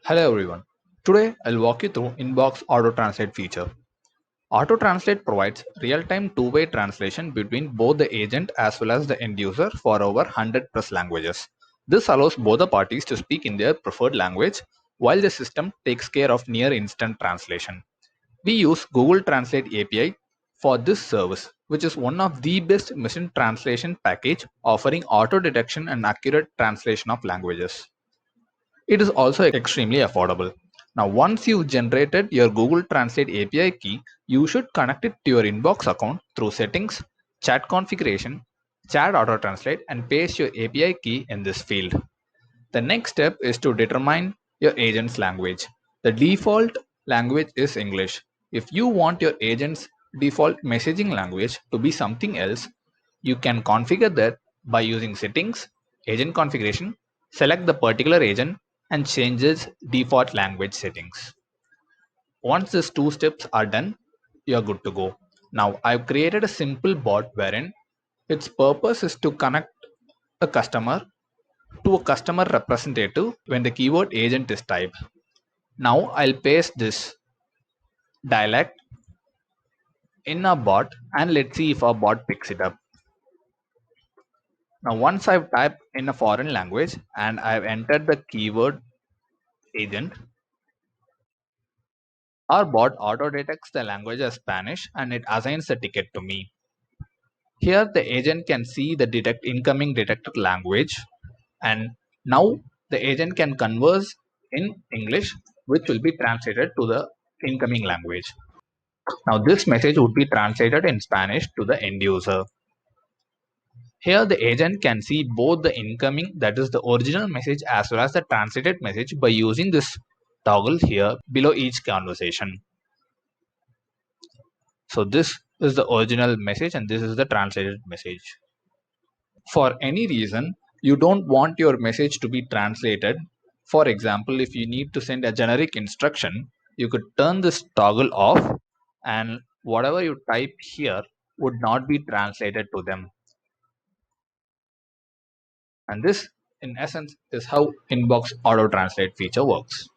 Hello everyone. Today I'll walk you through Inbox Auto Translate feature. Auto Translate provides real-time two-way translation between both the agent as well as the end user for over 100 plus languages. This allows both the parties to speak in their preferred language while the system takes care of near instant translation. We use Google Translate API for this service, which is one of the best machine translation package offering auto detection and accurate translation of languages. It is also extremely affordable. Now, once you've generated your Google Translate API key, you should connect it to your Inbox account through Settings, Chat Configuration, Chat Auto Translate, and paste your API key in this field. The next step is to determine your agent's language. The default language is English. If you want your agent's default messaging language to be something else, you can configure that by using Settings, Agent Configuration, select the particular agent, and change its default language settings. Once these two steps are done, you are good to go. Now, I've created a simple bot wherein its purpose is to connect a customer to a customer representative when the keyword agent is typed. Now I'll paste this dialect in a bot and let's see if our bot picks it up. Now once I've typed in a foreign language and I've entered the keyword agent, our bot auto detects the language as Spanish and it assigns the ticket to me. Here the agent can see the incoming detected language, and now the agent can converse in English, which will be translated to the incoming language. Now this message would be translated in Spanish to the end user. Here the agent can see both the incoming, that is the original message, as well as the translated message by using this toggle here below each conversation. So this is the original message and this is the translated message. For any reason you don't want your message to be translated, for example, if you need to send a generic instruction, you could turn this toggle off and whatever you type here would not be translated to them. And this, in essence, is how Inbox Auto Translate feature works.